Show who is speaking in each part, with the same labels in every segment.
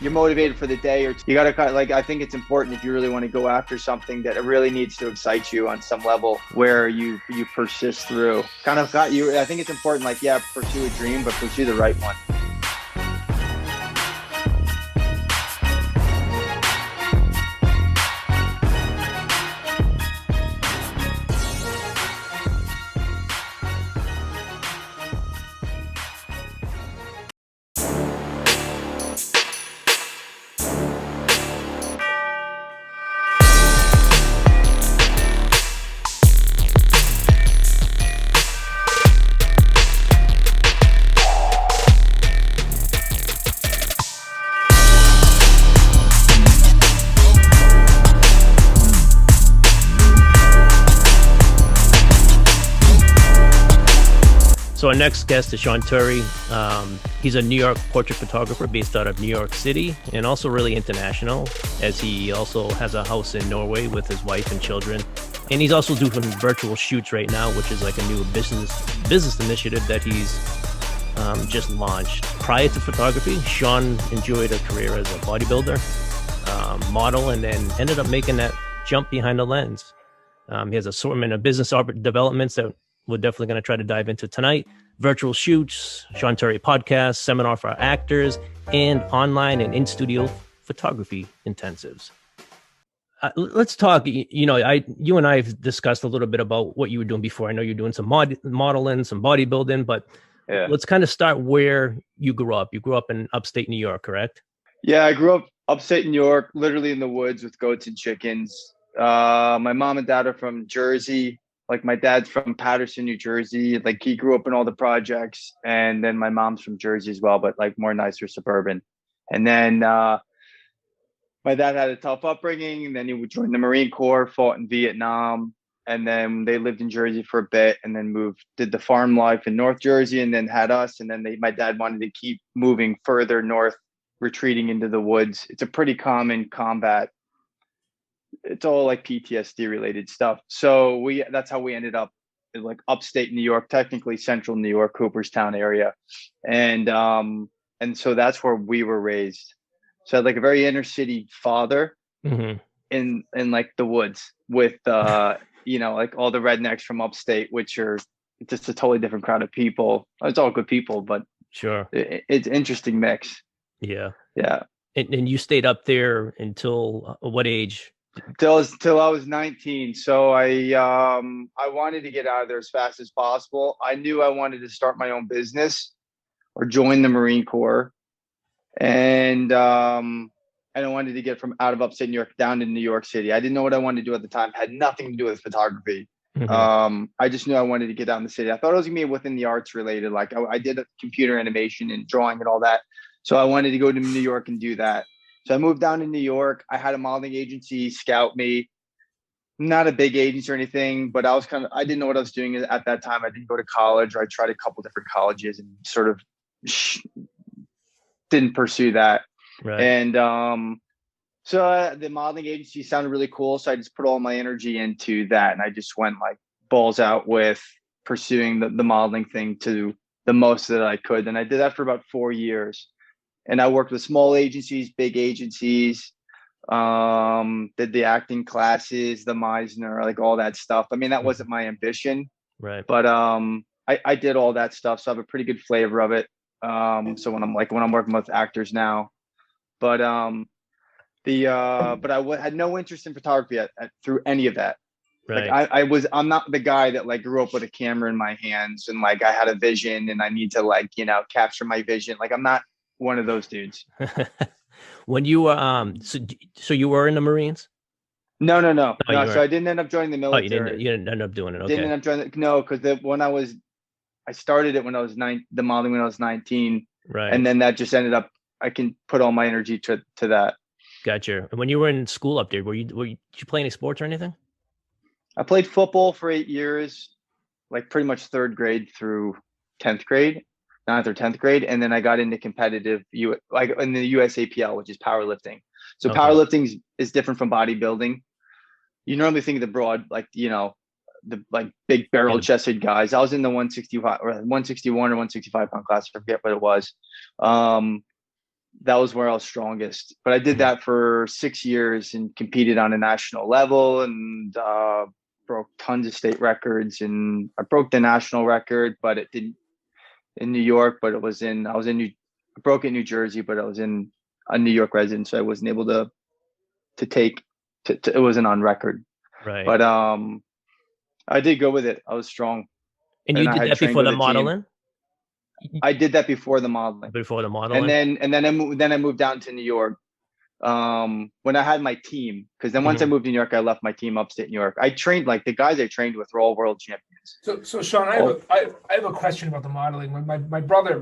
Speaker 1: you're motivated for the day, or you got to like, I think it's important if you really want to go after something that it really needs to excite you on some level where you persist through. Kind of got you. I think it's important, like, yeah, pursue a dream, but pursue the right one.
Speaker 2: So our next guest is Sean Turi. He's a New York portrait photographer based out of New York City and also really international, as he also has a house in Norway with his wife and children. And he's also doing virtual shoots right now, which is like a new business initiative that he's just launched. Prior to photography, Sean enjoyed a career as a bodybuilder, model, and then ended up making that jump behind the lens. He has an assortment of business developments that we're definitely going to try to dive into tonight. Virtual shoots, Sean Turi podcast, seminar for actors, and online and in-studio photography intensives. Let's talk. You and I have discussed a little bit about what you were doing before. I know you're doing some modeling, some bodybuilding, but let's kind of start where you grew up. You grew up in upstate New York, correct?
Speaker 1: Yeah, I grew up upstate New York, literally in the woods with goats and chickens. My mom and dad are from Jersey. Like, my dad's from Paterson, New Jersey. Like, he grew up in all the projects. And then my mom's from Jersey as well, but like more nicer suburban. And then my dad had a tough upbringing. And then he would join the Marine Corps, fought in Vietnam. And then they lived in Jersey for a bit and then did the farm life in North Jersey, and then had us. And then my dad wanted to keep moving further north, retreating into the woods. It's a pretty common combat. It's all like PTSD related stuff. So that's how we ended up in like upstate New York, technically central New York, Cooperstown area. And so that's where we were raised. So I had like a very inner city father in like the woods with, like all the rednecks from upstate, which are just a totally different crowd of people. It's all good people, but
Speaker 2: sure,
Speaker 1: it's an interesting mix.
Speaker 2: Yeah.
Speaker 1: Yeah.
Speaker 2: And you stayed up there until what age?
Speaker 1: Till I was 19. So I wanted to get out of there as fast as possible. I knew I wanted to start my own business or join the Marine Corps. And I wanted to get from out of upstate New York down to New York City. I didn't know what I wanted to do at the time. It had nothing to do with photography. I just knew I wanted to get down the city. I thought it was gonna be within the arts related. Like I did a computer animation and drawing and all that. So I wanted to go to New York and do that. So I moved down to New York. I had a modeling agency scout me. Not a big agency or anything, but I didn't know what I was doing at that time. I didn't go to college, or I tried a couple different colleges and sort of didn't pursue that.
Speaker 2: Right.
Speaker 1: And so the modeling agency sounded really cool. So I just put all my energy into that. And I just went like balls out with pursuing the modeling thing to the most that I could. And I did that for about 4 years. And I worked with small agencies, big agencies, did the acting classes, the Meisner, like all that stuff. I mean, that wasn't my ambition,
Speaker 2: right?
Speaker 1: But I did all that stuff, so I have a pretty good flavor of it. So when I'm working with actors now, but I had no interest in photography through any of that.
Speaker 2: Right.
Speaker 1: Like I'm not the guy that like grew up with a camera in my hands and like I had a vision and I need to like, capture my vision. Like I'm not one of those dudes.
Speaker 2: When you were so you were in the Marines?
Speaker 1: No. So I didn't end up joining the military.
Speaker 2: You didn't end up doing it. Okay.
Speaker 1: Didn't end up joining. No, because I started it when I was the modeling when I was 19.
Speaker 2: Right.
Speaker 1: And then that just ended up. I can put all my energy to that.
Speaker 2: Gotcha. And when you were in school up there, did you play any sports or anything?
Speaker 1: I played football for 8 years, like pretty much 3rd grade through 10th grade. 9th or 10th grade, and then I got into competitive, like in the USAPL, which is powerlifting. So okay. Powerlifting is different from bodybuilding. You normally think of the broad, like the like big barrel chested guys. I was in the 165 or 161 or 165 pound class. I forget what it was. that was where I was strongest. But I did that for 6 years and competed on a national level, and broke tons of state records. And I broke the national record, but it didn't in New York. But I broke it in New Jersey, but I was in a New York resident, so I wasn't able to take it wasn't on record.
Speaker 2: Right.
Speaker 1: But I did go with it. I was strong.
Speaker 2: And you
Speaker 1: I
Speaker 2: did
Speaker 1: had
Speaker 2: that
Speaker 1: trained
Speaker 2: before
Speaker 1: with
Speaker 2: the
Speaker 1: a team.
Speaker 2: modeling?
Speaker 1: I did that before the modeling.
Speaker 2: Before the modeling?
Speaker 1: And then I moved down to New York. When I had my team, because then once I moved to New York, I left my team upstate New York. I trained, like, the guys I trained with were all world champions.
Speaker 3: So Sean, I have a question about the modeling. When my brother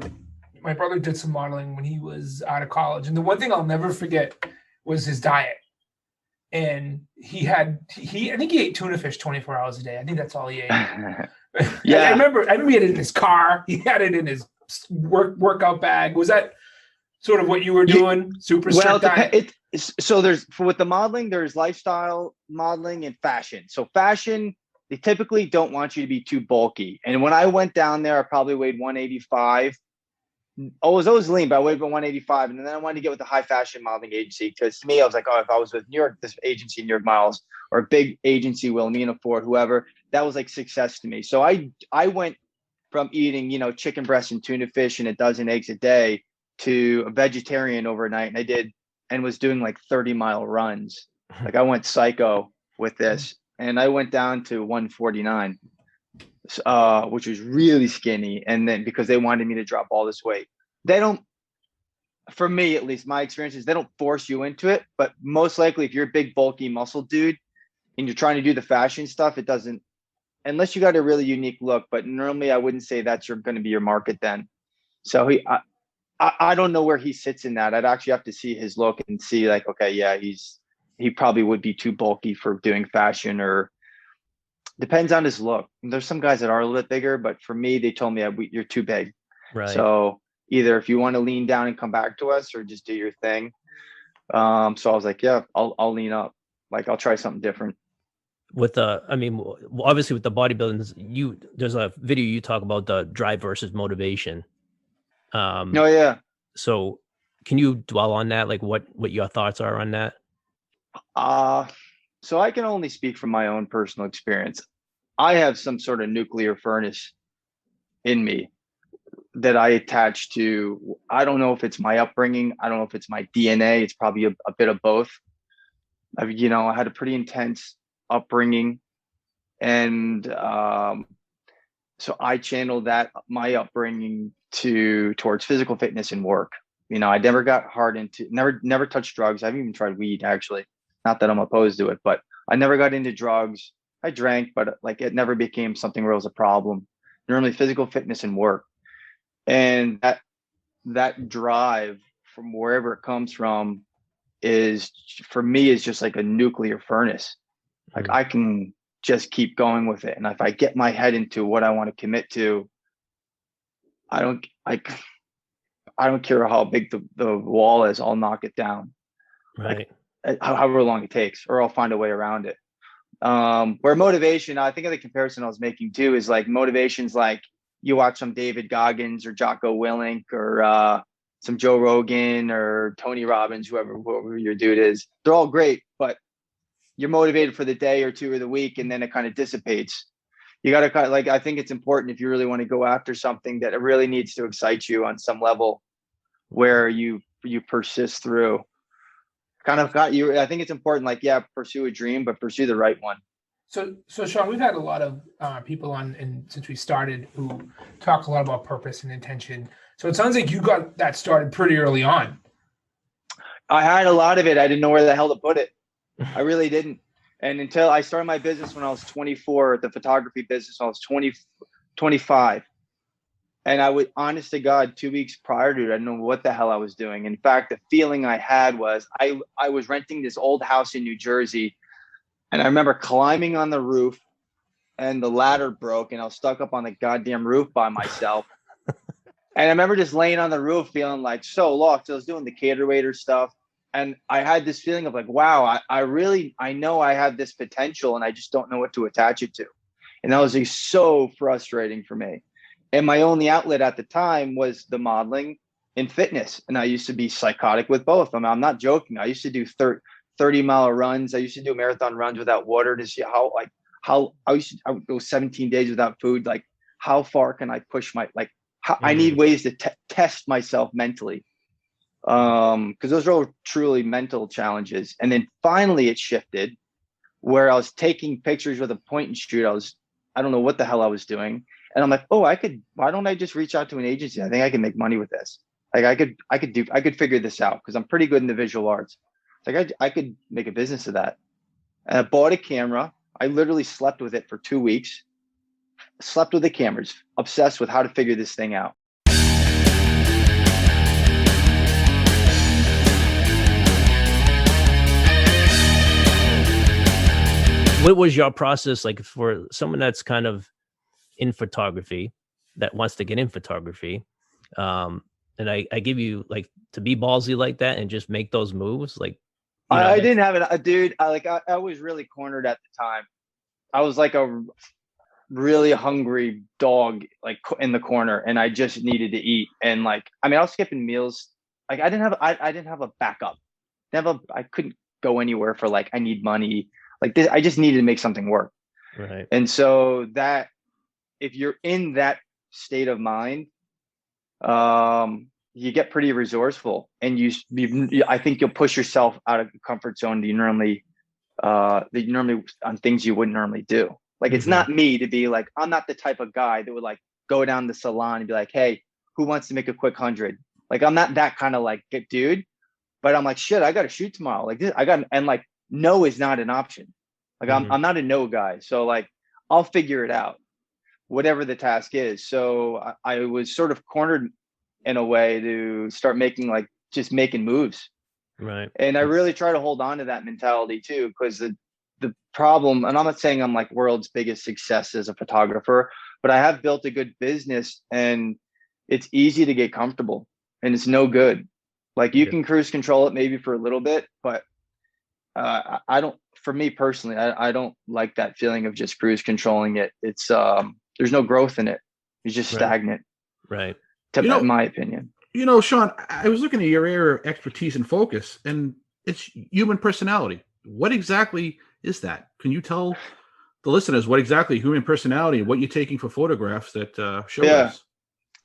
Speaker 3: did some modeling when he was out of college, and the one thing I'll never forget was his diet. And I think he ate tuna fish 24 hours a day. I think that's all he ate.
Speaker 1: Yeah.
Speaker 3: I remember he had it in his car. He had it in his workout bag. Was that sort of what you were doing? Super strict diet?
Speaker 1: So with the modeling, there's lifestyle modeling and fashion. So fashion, they typically don't want you to be too bulky. And when I went down there, I probably weighed 185. I was always lean, but I weighed about 185. And then I wanted to get with a high fashion modeling agency, because to me, I was like, oh, if I was with New York, this agency, New York Models, or a big agency, Wilhelmina Ford, whoever, that was like success to me. So I went from eating, chicken breast and tuna fish and a dozen eggs a day to a vegetarian overnight. And was doing like 30-mile runs. Like, I went psycho with this, and I went down to 149. Which was really skinny. And then because they wanted me to drop all this weight, for me, at least my experience is, they don't force you into it, but most likely if you're a big, bulky muscle dude and you're trying to do the fashion stuff, it doesn't, unless you got a really unique look. But normally I wouldn't say that's going to be your market then. So I don't know where he sits in that. I'd actually have to see his look and see, like, okay, yeah, he probably would be too bulky for doing fashion, or depends on his look. There's some guys that are a little bit bigger, but for me, they told me, you're too big.
Speaker 2: Right.
Speaker 1: So either if you want to lean down and come back to us, or just do your thing. So I was like, yeah, I'll lean up. Like, I'll try something different.
Speaker 2: Obviously with the bodybuilding, there's a video you talk about the drive versus motivation.
Speaker 1: Oh yeah.
Speaker 2: So can you dwell on that? Like, what your thoughts are on that?
Speaker 1: So I can only speak from my own personal experience. I have some sort of nuclear furnace in me that I attach to. I don't know if it's my upbringing. I don't know if it's my DNA. It's probably a bit of both. I had a pretty intense upbringing, and so I channeled my upbringing towards physical fitness and work. I never got never touched drugs. I haven't even tried weed, actually. Not that I'm opposed to it, but I never got into drugs. I drank, but like, it never became something where it was a problem. Normally physical fitness and work. And that drive from wherever it comes from for me, is just like a nuclear furnace. Like, I can just keep going with it. And if I get my head into what I want to commit to, I don't care how big the wall is, I'll knock it down.
Speaker 2: Right.
Speaker 1: Like, however long it takes, or I'll find a way around it. Where motivation, I think of the comparison I was making too, is like, motivation's like, you watch some David Goggins or Jocko Willink, or some Joe Rogan or Tony Robbins, whoever your dude is. They're all great, but you're motivated for the day or two or the week, and then it kind of dissipates. You got to I think it's important, if you really want to go after something, that it really needs to excite you on some level, where you persist through. I think it's important, like, yeah, pursue a dream, but pursue the right one.
Speaker 3: So Sean, we've had a lot of people on, and since we started, who talk a lot about purpose and intention. So it sounds like you got that started pretty early on.
Speaker 1: I had a lot of it. I didn't know where the hell to put it. I really didn't. And until I started my business when I was 24, the photography business, I was 25. And I would, honest to God, 2 weeks prior to it, I didn't know what the hell I was doing. In fact, the feeling I had was I was renting this old house in New Jersey. And I remember climbing on the roof, and the ladder broke, and I was stuck up on the goddamn roof by myself. And I remember just laying on the roof feeling like so lost. I was doing the cater waiter stuff. And I had this feeling of like, wow, I know I have this potential, and I just don't know what to attach it to. And that was so frustrating for me. And my only outlet at the time was the modeling. in fitness, and I used to be psychotic with both. I mean, I'm not joking. I used to do 30-mile runs. I used to do marathon runs without water to see how I would go 17 days without food. Like, how far can I push how I need ways to test myself mentally. Because those are all truly mental challenges. And then finally it shifted where I was taking pictures with a point and shoot. I don't know what the hell I was doing. And I'm like, oh, why don't I just reach out to an agency? I think I can make money with this. Like I could figure this out because I'm pretty good in the visual arts. Like I could make a business of that. And I bought a camera. I literally slept with it for 2 weeks. Slept with the cameras, obsessed with how to figure this thing out.
Speaker 2: What was your process like for someone that's kind of in photography, that wants to get in photography? And I give you like to be ballsy like that and just make those moves. Like,
Speaker 1: I didn't have it, dude. I was really cornered at the time. I was like a really hungry dog, like in the corner, and I just needed to eat. And like, I mean, I was skipping meals. Like I didn't have a backup. I couldn't go anywhere for like, I need money. Like this, I just needed to make something work.
Speaker 2: Right.
Speaker 1: And so that, if you're in that state of mind, you get pretty resourceful, and I think you'll push yourself out of the comfort zone that you normally on things you wouldn't normally do. Like, it's not me to be like, I'm not the type of guy that would like go down the salon and be like, hey, who wants to make a quick 100? Like, I'm not that kind of like dude, but I'm like, shit, I got to shoot tomorrow. Like this, and like, no is not an option. Like I'm not a no guy. So like, I'll figure it out, whatever the task is. So I was sort of cornered in a way to start making moves.
Speaker 2: Right.
Speaker 1: And I really try to hold on to that mentality too, because the problem, and I'm not saying I'm like world's biggest success as a photographer, but I have built a good business, and it's easy to get comfortable, and it's no good. Like you can cruise control it maybe for a little bit, but I don't, for me personally, I don't like that feeling of just cruise controlling it. It's there's no growth in it. It's just stagnant.
Speaker 2: Right.
Speaker 1: In my opinion.
Speaker 4: Sean, I was looking at your area of expertise and focus, and it's human personality. What exactly is that? Can you tell the listeners what exactly human personality and what you're taking for photographs that show us?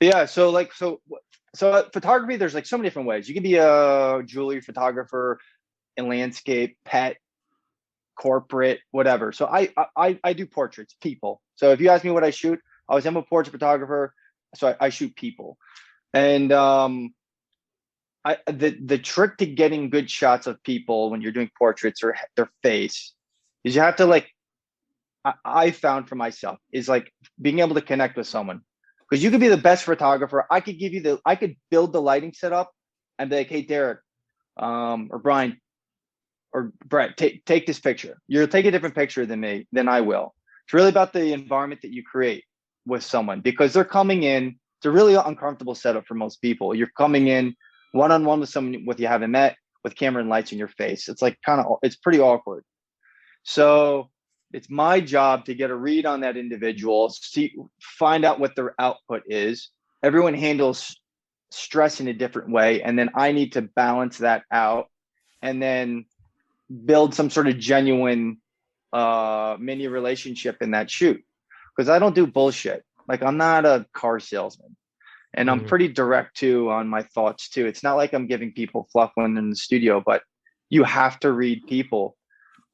Speaker 1: Yeah. So photography, there's like so many different ways. You can be a jewelry photographer, in landscape, pet, corporate, whatever. So I do portraits, people. So if you ask me what I shoot, I'm a portrait photographer. So I shoot people. And the trick to getting good shots of people when you're doing portraits or their face is you have to like, I found for myself, is like being able to connect with someone. Because you could be the best photographer. I could build the lighting setup and be like, hey, Derek, or Brian, or Brett, take this picture. You'll take a different picture than I will. It's really about the environment that you create with someone, because they're coming in. It's a really uncomfortable setup for most people. You're coming in one-on-one with someone you haven't met, with camera and lights in your face. It's like it's pretty awkward. So it's my job to get a read on that individual, find out what their output is. Everyone handles stress in a different way. And then I need to balance that out and then build some sort of genuine mini relationship in that shoot. Because I don't do bullshit. Like, I'm not a car salesman, and I'm pretty direct too on my thoughts too. It's not like I'm giving people fluff when they're in the studio, but you have to read people.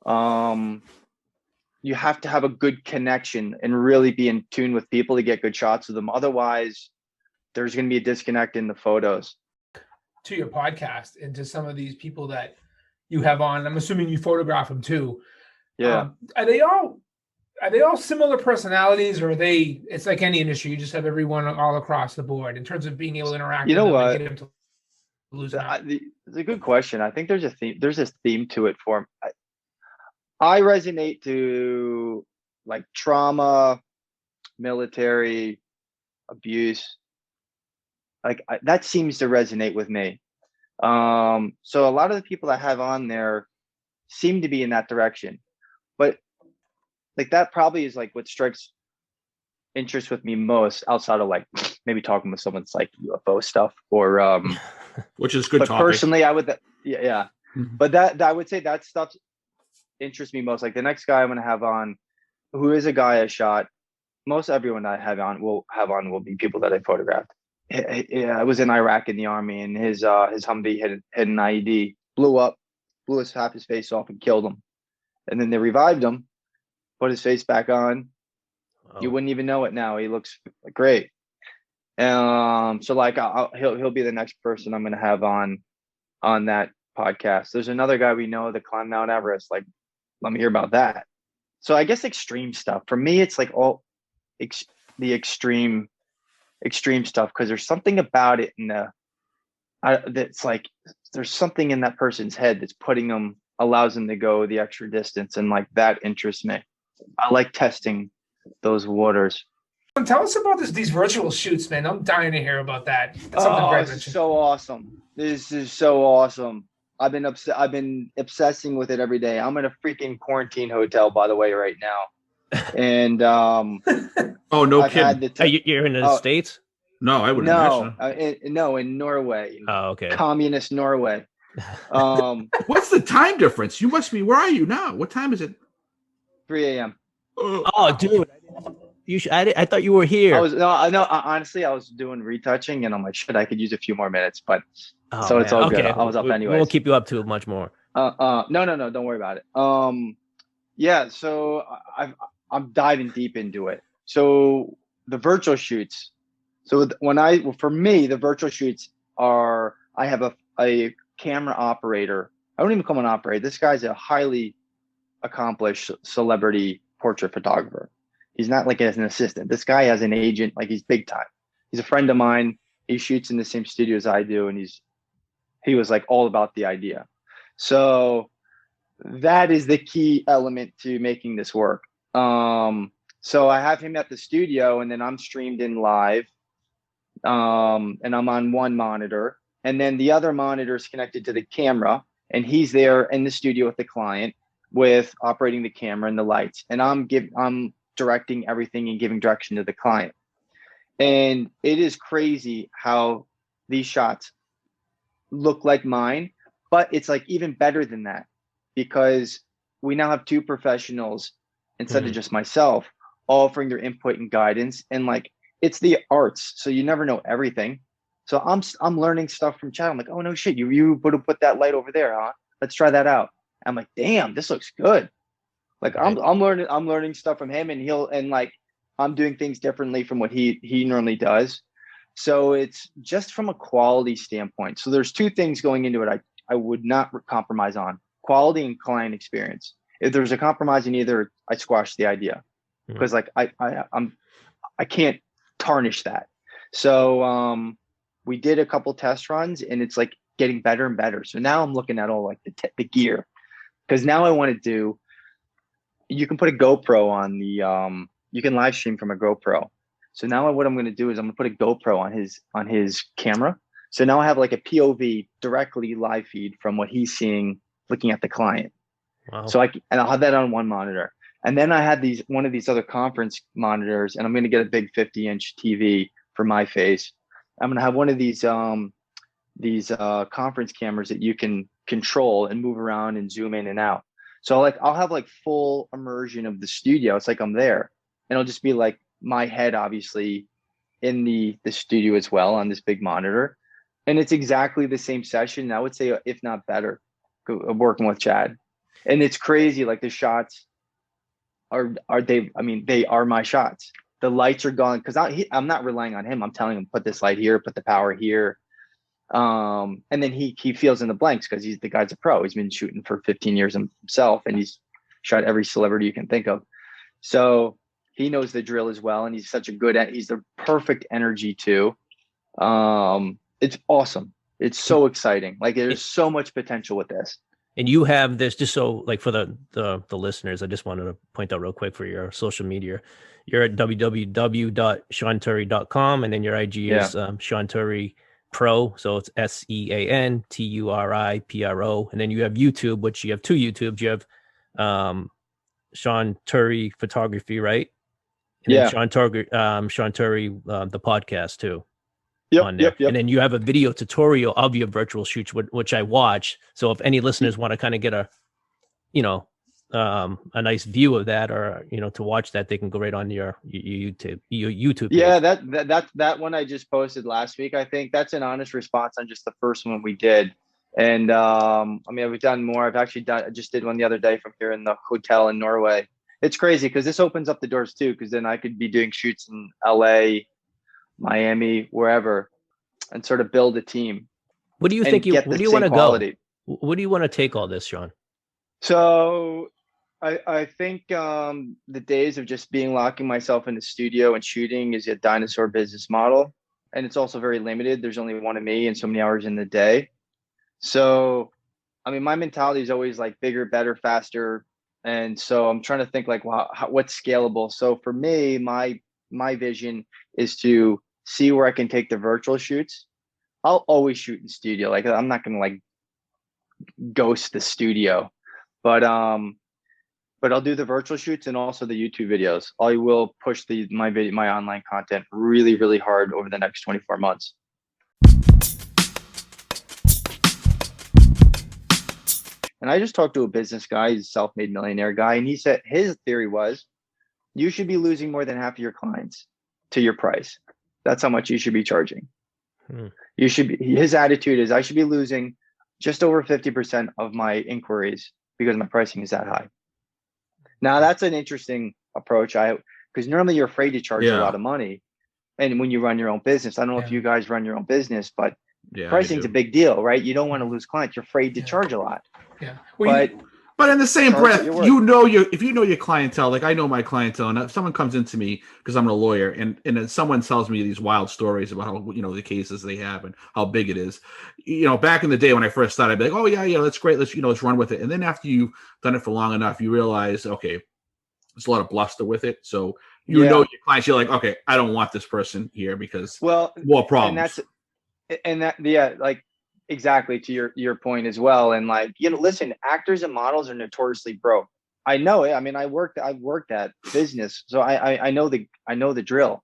Speaker 1: You have to have a good connection and really be in tune with people to get good shots of them. Otherwise, there's going to be a disconnect in the photos.
Speaker 3: To your podcast and to some of these people that you have on, I'm assuming you photograph them too.
Speaker 1: Yeah.
Speaker 3: Are they all similar personalities, or it's like any industry, you just have everyone all across the board in terms of being able to interact with them and get them to lose out?
Speaker 1: It's a good question. I think there's this theme to it for me. I resonate to like trauma, military, abuse. Like that seems to resonate with me. So a lot of the people I have on there seem to be in that direction, but like that probably is like what strikes interest with me most, outside of like maybe talking with someone that's like UFO stuff or
Speaker 4: which is good
Speaker 1: but
Speaker 4: topic.
Speaker 1: personally I would yeah.
Speaker 4: Mhm.
Speaker 1: But that I would say that stuff interests me most. Like the next guy I'm going to have on, who is a guy I shot. Most everyone I have on will be people that I photographed. I was in Iraq in the army, and his Humvee hit an IED, blew up, blew half his face off, and killed him. And then they revived him, put his face back on.
Speaker 2: Oh.
Speaker 1: You wouldn't even know it now. He looks great. So like he'll be the next person I'm going to have on that podcast. There's another guy we know that climbed Mount Everest. Like, let me hear about that. So I guess extreme stuff for me, it's like all the extreme stuff, because there's something about it that's like there's something in that person's head that's allows them to go the extra distance, and like that interests me. I like testing those waters.
Speaker 3: Tell us about these virtual shoots, man. I'm dying to hear about that. That's something Greg mentioned.
Speaker 1: So awesome. This is so awesome. I've been obsessing with it every day. I'm in a freaking quarantine hotel, by the way, right now. And
Speaker 4: oh, no kidding.
Speaker 2: You're in the States?
Speaker 4: No, I wouldn't imagine.
Speaker 1: No, in Norway.
Speaker 2: Oh, okay.
Speaker 1: Communist Norway.
Speaker 4: What's the time difference? You must be. Where are you now? What time is it?
Speaker 1: 3 a.m.
Speaker 2: Oh, dude. I thought you were here.
Speaker 1: Honestly, I was doing retouching, and I'm like, shit, I could use a few more minutes, but it's all good. I was up anyway.
Speaker 2: We won't keep you up too much more.
Speaker 1: No, don't worry about it. Yeah, so I'm diving deep into it. So the virtual shoots. So for me, the virtual shoots are, I have a camera operator. I don't even call him an operator. This guy's a highly accomplished celebrity portrait photographer. He's not like as an assistant. This guy has an agent, like he's big time. He's a friend of mine. He shoots in the same studio as I do. And he was like all about the idea. So that is the key element to making this work. So I have him at the studio, and then I'm streamed in live. And I'm on one monitor, and then the other monitor is connected to the camera, and he's there in the studio with the client with operating the camera and the lights. And I'm directing everything and giving direction to the client. And it is crazy how these shots look like mine, but it's like even better than that, because we now have two professionals instead of just myself offering their input and guidance. And like, it's the arts, so you never know everything. So I'm learning stuff from Chad. I'm like, oh no shit, you would have put that light over there, huh? Let's try that out. I'm like, damn, this looks good. Like I'm learning stuff from him, and like I'm doing things differently from what he normally does. So it's just from a quality standpoint. So there's two things going into it I would not compromise on: quality and client experience. If there's a compromise in either, I squash the idea, because like I can't tarnish that. So we did a couple test runs, and it's like getting better and better. So now I'm looking at all like the gear, because now I want to do, you can put a GoPro on the you can live stream from a GoPro. So now what I'm going to do is I'm going to put a GoPro on his camera. So now I have like a POV directly live feed from what he's seeing, looking at the client.
Speaker 2: Wow.
Speaker 1: So I'll have that on one monitor. And then I had one of these other conference monitors, and I'm going to get a big 50-inch TV for my face. I'm going to have one of these conference cameras that you can control and move around and zoom in and out. So like I'll have like full immersion of the studio. It's like I'm there, and it'll just be like my head obviously in the studio as well on this big monitor. And it's exactly the same session, I would say, if not better, working with Chad. And it's crazy, like the shots they are my shots. The lights are gone, because I'm not relying on him. I'm telling him, put this light here, put the power here. And then he fills in the blanks, because the guy's a pro. He's been shooting for 15 years himself, and he's shot every celebrity you can think of. So he knows the drill as well, and he's the perfect energy too. It's awesome. It's so exciting. Like there's so much potential with this.
Speaker 2: And you have this, just so like for the listeners, I just wanted to point out real quick for your social media. You're at www.seanturi.com, and then your IG is Sean Turi Pro. So it's SeanTuripro. And then you have YouTube, which you have two YouTubes. You have Sean Turi Photography, right? And then
Speaker 1: Yeah.
Speaker 2: Sean Turi, the podcast too.
Speaker 1: Yep.
Speaker 2: On there.
Speaker 1: Yep. Yep.
Speaker 2: And then you have a video tutorial of your virtual shoots, which I watch. So if any listeners want to kind of get a, a nice view of that, or to watch that, they can go right on your YouTube page.
Speaker 1: Yeah, that one I just posted last week. I think that's an honest response on just the first one we did. And I mean, we've done more. I just did one the other day from here in the hotel in Norway. It's crazy because this opens up the doors too, because then I could be doing shoots in LA, Miami, wherever, and sort of build a team.
Speaker 2: What do you think? Where do you want to go? Where do you want to take all this, Sean?
Speaker 1: So I think the days of just locking myself in the studio and shooting is a dinosaur business model. And it's also very limited. There's only one of me and so many hours in the day. So, I mean, my mentality is always like bigger, better, faster. And so I'm trying to think like, what's scalable? So for me, my vision is to see where I can take the virtual shoots. I'll always shoot in studio. Like I'm not going to like ghost the studio, but I'll do the virtual shoots and also the YouTube videos. I will push my online content really, really hard over the next 24 months. And I just talked to a business guy, he's a self-made millionaire guy, and he said his theory was you should be losing more than half of your clients to your price. That's how much you should be charging. His attitude is I should be losing just over 50% of my inquiries because my pricing is that high. Now that's an interesting approach. Because normally you're afraid to charge a lot of money. And when you run your own business, I don't know if you guys run your own business, but pricing is a big deal, right? You don't want to lose clients. You're afraid to charge a lot.
Speaker 3: Yeah.
Speaker 4: But in the same breath, if you know your clientele, like I know my clientele, and if someone comes into me because I'm a lawyer, and then someone tells me these wild stories about how the cases they have and how big it is. Back in the day when I first started, I'd be like, oh yeah, that's great. Let's run with it. And then after you've done it for long enough, you realize, okay, there's a lot of bluster with it. So know your clients. You're like, okay, I don't want this person here because more problems.
Speaker 1: Like. Exactly to your point as well. And like, listen, actors and models are notoriously broke. I know it. I mean, I've worked that business. So I know the drill,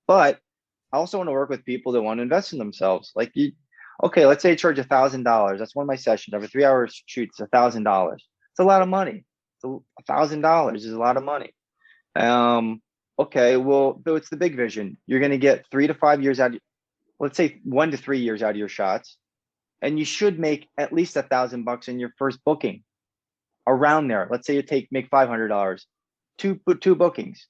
Speaker 1: but I also want to work with people that want to invest in themselves. Like let's say you charge $1,000. That's one of my sessions. Over 3 hours shoot, it's $1,000. It's a lot of money. $1,000 is a lot of money. Okay. Well, so it's the big vision. You're going to get 3 to 5 years out. Let's say 1 to 3 years out of your shots. And you should make at least $1,000 in your first booking, around there. Let's say you make $500, two bookings.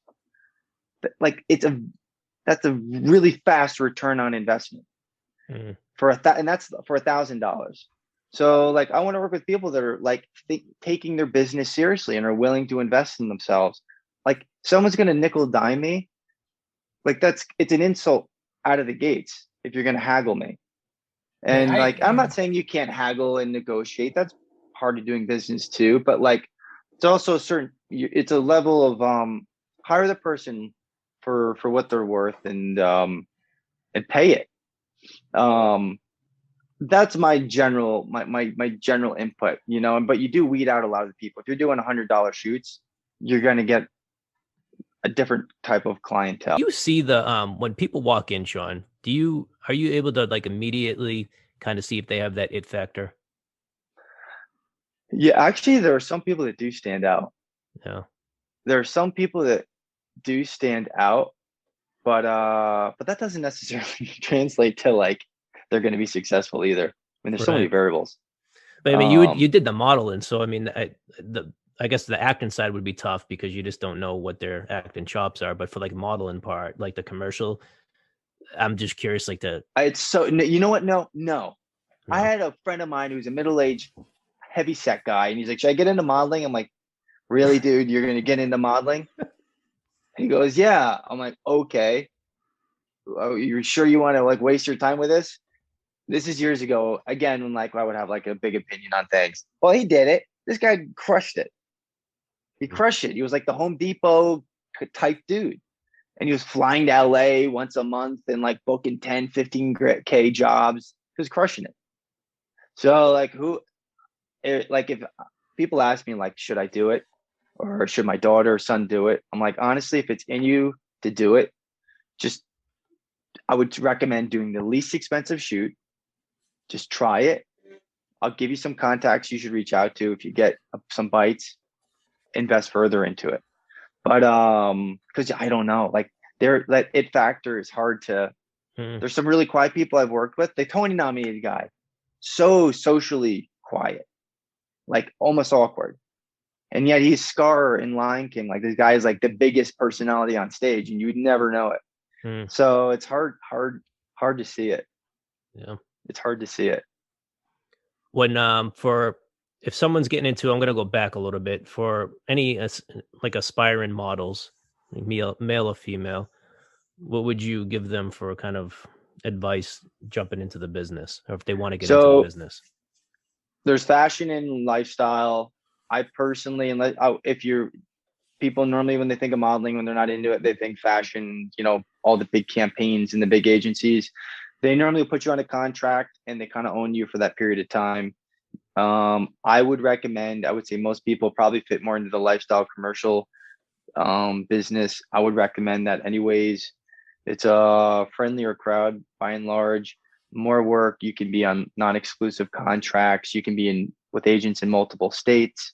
Speaker 1: Like that's a really fast return on investment and that's for $1,000. So like, I want to work with people that are like taking their business seriously and are willing to invest in themselves. Like someone's going to nickel dime me. Like it's an insult out of the gates if you're going to haggle me. And I'm not saying you can't haggle and negotiate. That's part of doing business too. But like, it's also it's a level of hire the person for what they're worth and pay it. That's my general general input, but you do weed out a lot of the people. If you're doing $100 shoots, you're going to get a different type of clientele.
Speaker 2: You see when people walk in, Sean, are you able to like immediately kind of see if they have that it factor?
Speaker 1: Yeah, actually there are some people that do stand out.
Speaker 2: Yeah.
Speaker 1: There are some people that do stand out, but that doesn't necessarily translate to like they're going to be successful either. I mean, there's so many variables.
Speaker 2: But I mean, you did the modeling, so I mean, I guess the acting side would be tough because you just don't know what their acting chops are. But for like modeling part, like the commercial, I'm just curious, like
Speaker 1: it's so, you know what? No. I had a friend of mine who's a middle-aged heavy set guy. And he's like, should I get into modeling? I'm like, really, dude, you're going to get into modeling? He goes, yeah. I'm like, okay. Oh, you're sure you want to like waste your time with this? This is years ago. Again, when like I would have like a big opinion on things. Well, he did it. This guy crushed it. He crushed it. He was like the Home Depot type dude. And he was flying to LA once a month and like booking 10, 15K jobs. He was crushing it. So like if people ask me like, should I do it? or should my daughter or son do it? I'm like, honestly, if it's in you to do it, I would recommend doing the least expensive shoot. Just try it. I'll give you some contacts you should reach out to. If you get some bites, invest further into it. But because I don't know, like that it factor is hard to. There's some really quiet people I've worked with. The Tony nominated guy, so socially quiet, like almost awkward, and yet he's Scar in Lion King. Like this guy is like the biggest personality on stage, and you'd never know it. So it's hard to see it.
Speaker 2: Yeah,
Speaker 1: it's hard to see it.
Speaker 2: When if someone's getting into, I'm going to go back a little bit, for any like aspiring models, male or female, what would you give them for kind of advice jumping into the business, or if they want to get into the business?
Speaker 1: There's fashion and lifestyle. I personally, if you're people normally when they think of modeling, when they're not into it, they think fashion, all the big campaigns and the big agencies. They normally put you on a contract and they kind of own you for that period of time. I would say most people probably fit more into the lifestyle commercial business. I would recommend that anyways. It's a friendlier crowd by and large, more work. You can be on non-exclusive contracts. You can be with agents in multiple states,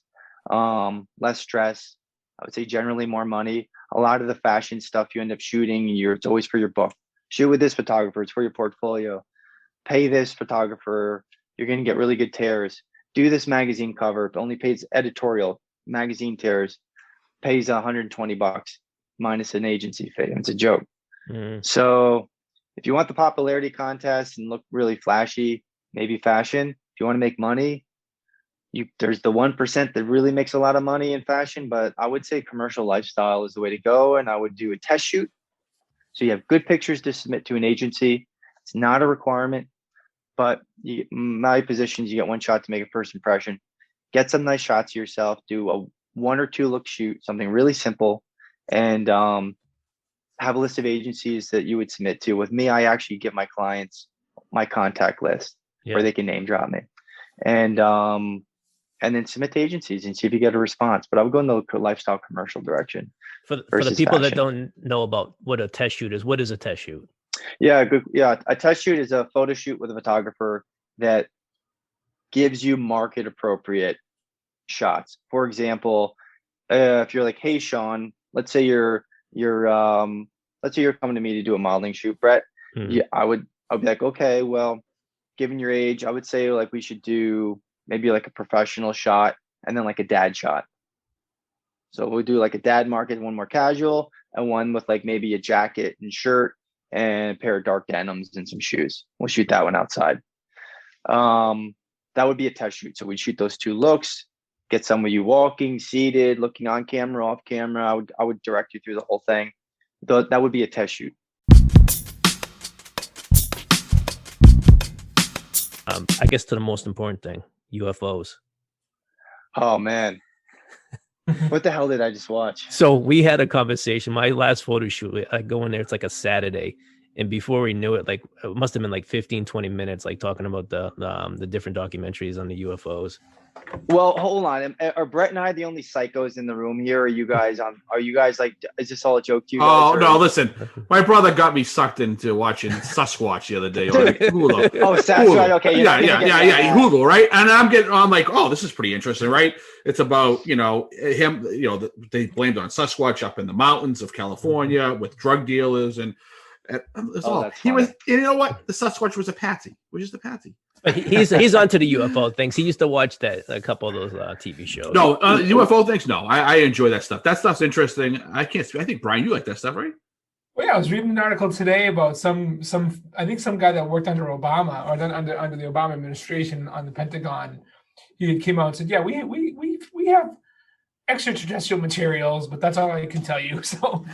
Speaker 1: less stress. I would say generally more money. A lot of the fashion stuff you end up shooting, it's always for your book. Shoot with this photographer, it's for your portfolio. Pay this photographer, you're going to get really good tears. Do this magazine cover, it only pays editorial, magazine tears, pays $120 minus an agency fee. It's a joke. So if you want the popularity contest and look really flashy, maybe fashion. If you want to make money, there's the 1% that really makes a lot of money in fashion, but I would say commercial lifestyle is the way to go. And I would do a test shoot. So you have good pictures to submit to an agency. It's not a requirement, but my positions, you get one shot to make a first impression. Get some nice shots of yourself, do a 1 or 2 look shoot, something really simple, and have a list of agencies that you would submit to. With me, I actually give my clients my contact list where they can name drop me, and then submit to agencies and see if you get a response. But I would go in the lifestyle commercial direction.
Speaker 2: For the people that don't know about what a test shoot is, what is a test shoot?
Speaker 1: Yeah, good. Yeah, a test shoot is a photo shoot with a photographer that gives you market appropriate shots. For example, if you're like, hey, Sean, let's say you're coming to me to do a modeling shoot, Brett. Yeah, I would be like, okay, well, given your age, I would say like we should do maybe like a professional shot and then like a dad shot. So we'll do like a dad market, one more casual, and one with like maybe a jacket and shirt and a pair of dark denims and some shoes. We'll shoot that one outside. That would be a test shoot. So we'd shoot those 2 looks, get some of you walking, seated, looking on camera, off camera. I would direct you through the whole thing. That would be a test shoot.
Speaker 2: I guess to the most important thing, UFOs.
Speaker 1: Oh man. What the hell did I just watch?
Speaker 2: So we had a conversation. My last photo shoot, I go in there, it's like a Saturday. And before we knew it, like it must have been like 15, 20 minutes, like talking about the different documentaries on the UFOs.
Speaker 1: Well, hold on. Are Brett and I the only psychos in the room here? Are you guys like, is this all a joke to you guys?
Speaker 4: Oh, no, listen. My brother got me sucked into watching Sasquatch the other day on Hulu.
Speaker 1: Oh, Sasquatch. Okay.
Speaker 4: Yeah. Hulu, right? And I'm like, oh, this is pretty interesting, right? It's about, him, they blamed on Sasquatch up in the mountains of California with drug dealers and he was, you know what? The Sasquatch was a patsy. We're just a patsy.
Speaker 2: But he's onto the UFO things. He used to watch a couple of those TV shows.
Speaker 4: No, UFO things. No, I enjoy that stuff. That stuff's interesting. I think Brian, you like that stuff, right?
Speaker 3: Well, yeah, I was reading an article today about some I think some guy that worked under Obama or under the Obama administration on the Pentagon. He came out and said, "Yeah, we have extraterrestrial materials, but that's all I can tell you." So,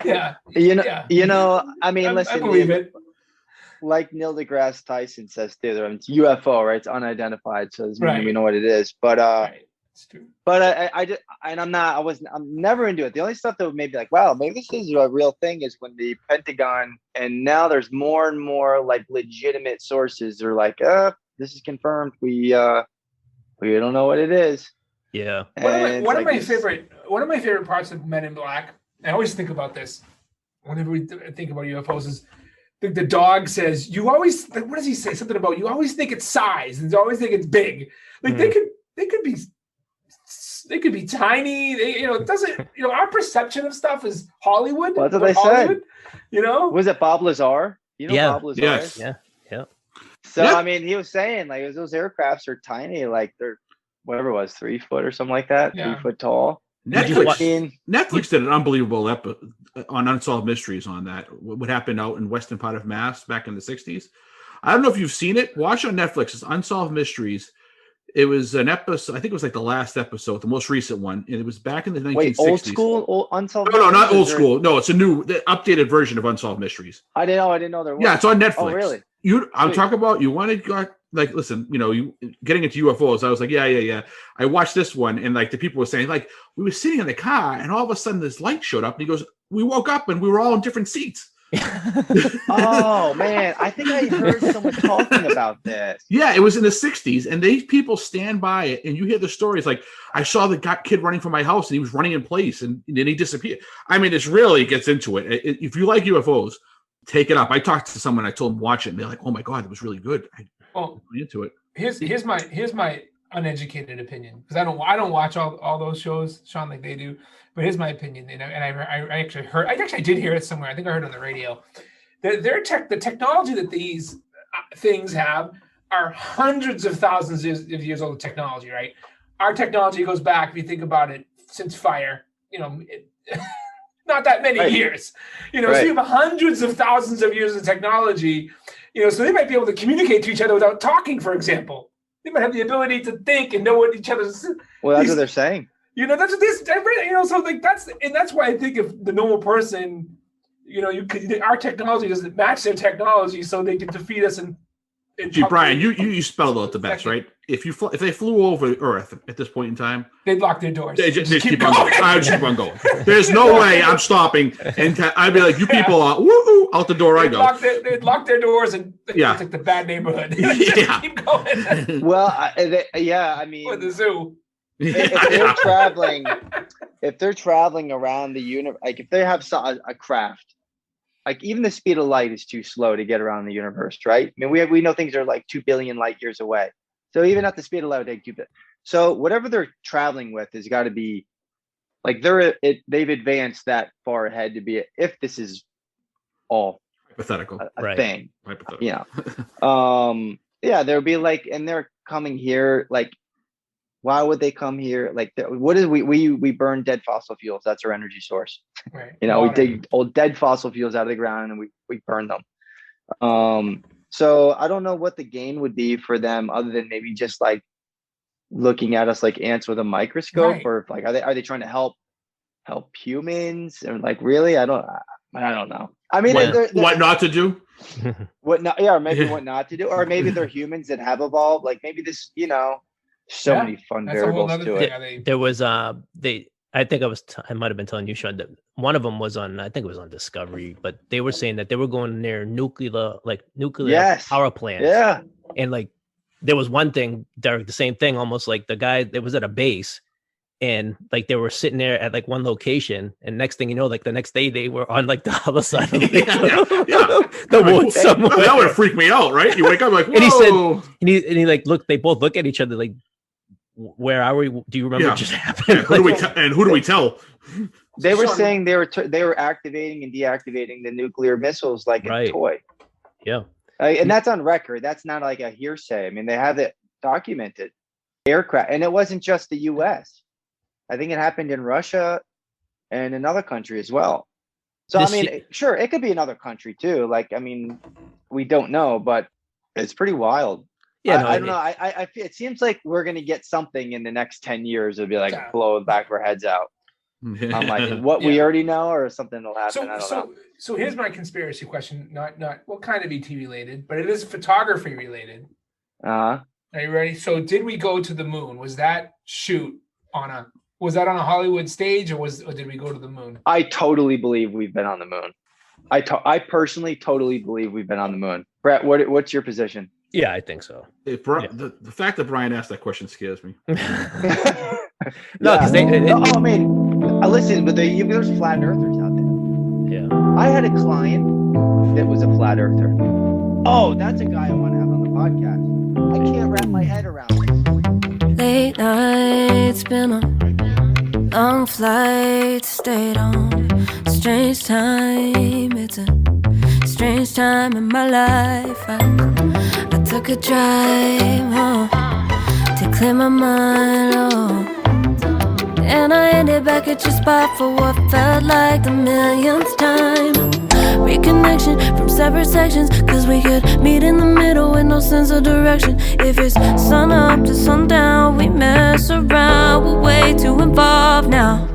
Speaker 3: yeah,
Speaker 1: I mean, listen,
Speaker 3: I believe it.
Speaker 1: Like Neil deGrasse Tyson says too, it's UFO, right? It's unidentified, so we know what it is. But it's true. But I'm never into it. The only stuff that would maybe like, wow, maybe this is a real thing is when the Pentagon, and now there's more and more like legitimate sources are like, this is confirmed. We don't know what it is.
Speaker 2: Yeah.
Speaker 3: One of my favorite one of my favorite parts of Men in Black, I always think about this whenever we think about UFOs, is the dog says, you always, what does he say? Something about, you always think it's size and you always think it's big. Like they could be tiny. It doesn't, our perception of stuff is Hollywood.
Speaker 1: Well, that's what they said.
Speaker 3: Was
Speaker 1: it Bob Lazar? Bob Lazar?
Speaker 4: Yes.
Speaker 2: Yeah.
Speaker 1: So, I mean, he was saying, like, those aircrafts are tiny, like they're, whatever it was, 3 foot or something like that, 3 foot tall.
Speaker 4: Netflix did an unbelievable on Unsolved Mysteries on that. What happened out in western part of Mass back in the 60s. I don't know if you've seen it. Watch on Netflix. It's Unsolved Mysteries. It was an episode. I think it was like the last episode, the most recent one. And it was back in the 1960s.
Speaker 1: Wait, old school? Unsolved
Speaker 4: No, not old school. No, it's the updated version of Unsolved Mysteries.
Speaker 1: I didn't know there was.
Speaker 4: Yeah, it's on Netflix.
Speaker 1: Oh, really?
Speaker 4: I'm talking about, you want to, like, listen, you getting into UFOs. I was like, yeah. I watched this one, and like the people were saying, like, we were sitting in the car, and all of a sudden this light showed up, and he goes, we woke up and we were all in different seats.
Speaker 1: Oh man, I think I heard someone talking about this.
Speaker 4: Yeah, it was in the 60s, and these people stand by it, and you hear the stories. Like, I saw the kid running from my house, and he was running in place, and then he disappeared. I mean, this really gets into it. If you like UFOs, take it up. I talked to someone, I told them watch it, and they're like, "Oh my god, it was really good." I'm into it.
Speaker 3: Here's my uneducated opinion, because I don't watch all those shows, Sean, like they do. But here's my opinion, and I actually did hear it somewhere. I think I heard it on the radio. The technology that these things have are hundreds of thousands of years old technology, right? Our technology goes back, if you think about it, since fire, not that many years,
Speaker 1: Right.
Speaker 3: So you have hundreds of thousands of years of technology, so they might be able to communicate to each other without talking, for example. They might have the ability to think and know what each other's.
Speaker 1: Well, that's what they're saying.
Speaker 3: That's what this, so like that's why I think if the normal person, our technology doesn't match their technology, so they can defeat us and
Speaker 4: Gee, Brian, you spelled out the best, right? If they flew over Earth at this point in time,
Speaker 3: they'd lock their doors.
Speaker 4: They just keep on going. I just keep on going. There's no way I'm stopping, and I'd be like, "You people are woo out the door." I go.
Speaker 3: They'd lock their doors, and it's like the bad neighborhood. Keep going.
Speaker 1: Well, I mean,
Speaker 3: or the zoo.
Speaker 1: If they're traveling around the universe, like if they have a craft. Like even the speed of light is too slow to get around the universe, right? I mean, we know things are like 2 billion light years away. So even at the speed of light, they take 2 billion. So whatever they're traveling with has got to be like they've advanced that far ahead to be if this is all
Speaker 4: hypothetical,
Speaker 1: a thing.
Speaker 4: Hypothetical.
Speaker 1: There'll be like, and they're coming here like. Why would they come here? Like, what is we burn dead fossil fuels? That's our energy source.
Speaker 3: Right.
Speaker 1: We dig old dead fossil fuels out of the ground and we burn them. So I don't know what the gain would be for them other than maybe just like looking at us like ants with a microscope, or like are they trying to help humans? And like really, I don't know. I mean,
Speaker 4: what not to do?
Speaker 1: What not? Yeah, or maybe what not to do, or maybe they're humans that have evolved. Like maybe this, many fun variables to it.
Speaker 2: There was I think I might have been telling you, Sean, that one of them was on, I think it was on Discovery, but they were saying that they were going near nuclear power plants.
Speaker 1: Yeah.
Speaker 2: And like there was one thing, Derek, the same thing, almost like the guy that was at a base, and like they were sitting there at like one location, and next thing you know, like the next day they were on like the other side of the woods somewhere.
Speaker 4: That would freak me out, right? You wake up like, whoa.
Speaker 2: And he said, and he like they both look at each other like, where are we? Do you remember what just happened?
Speaker 4: Who do we tell?
Speaker 1: They were saying they were activating and deactivating the nuclear missiles like a toy.
Speaker 2: Yeah,
Speaker 1: and that's on record. That's not like a hearsay. I mean, they have it documented. Aircraft, and it wasn't just the U.S. I think it happened in Russia and another country as well. So sure, it could be another country too. Like, I mean, we don't know, but it's pretty wild. Yeah, I don't know. I feel it seems like we're gonna get something in the next 10 years. It'll be like blow the back of our heads out. I'm like, what we already know, or something will happen. I don't know.
Speaker 3: So here's my conspiracy question. Not well, kind of ET related, but it is photography related. Are you ready? So did we go to the moon? Was that on a Hollywood stage, or did we go to the moon?
Speaker 1: I totally believe we've been on the moon. I personally totally believe we've been on the moon. Brett, what's your position?
Speaker 2: Yeah, I think so.
Speaker 4: The fact that Brian asked that question scares me.
Speaker 2: No, because
Speaker 1: Listen, but there's flat earthers out there.
Speaker 2: Yeah.
Speaker 1: I had a client that was a flat earther. Oh, that's a guy I want to have on the podcast. I can't wrap my head around this.
Speaker 5: Late nights, been on long flights, stayed on. Strange time, it's a strange time in my life. I took a drive home to clear my mind, and I ended back at your spot for what felt like the millionth time. Reconnection from separate sections, cause we could meet in the middle with no sense of direction. If it's sun up to sundown, we mess around, we're way too involved now.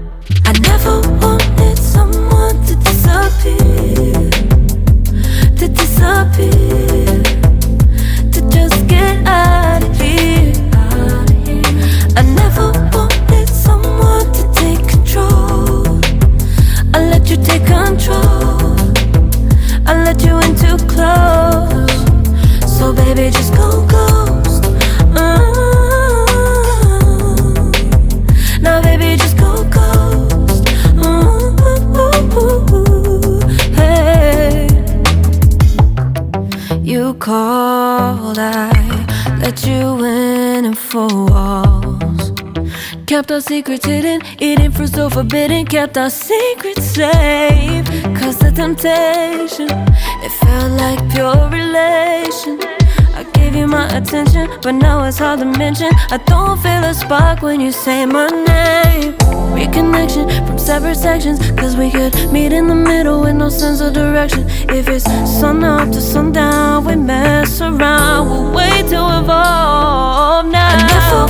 Speaker 5: I never wanted someone to disappear, to just get out of here. I never wanted someone to take control. I let you take control, I let you in too close. So baby, just go ghost. Now baby, just go ghost. Hey, you called, I let you in and 4 walls. Kept our secrets hidden, eating fruit so forbidden. Kept our secrets safe, cause the temptation, it felt like pure relation. I gave you my attention, but now it's hard to mention. I don't feel a spark when you say my name. Reconnection from separate sections, cause we could meet in the middle with no sense of direction. If it's sun up to sundown, we mess around, we're way too evolved now. I never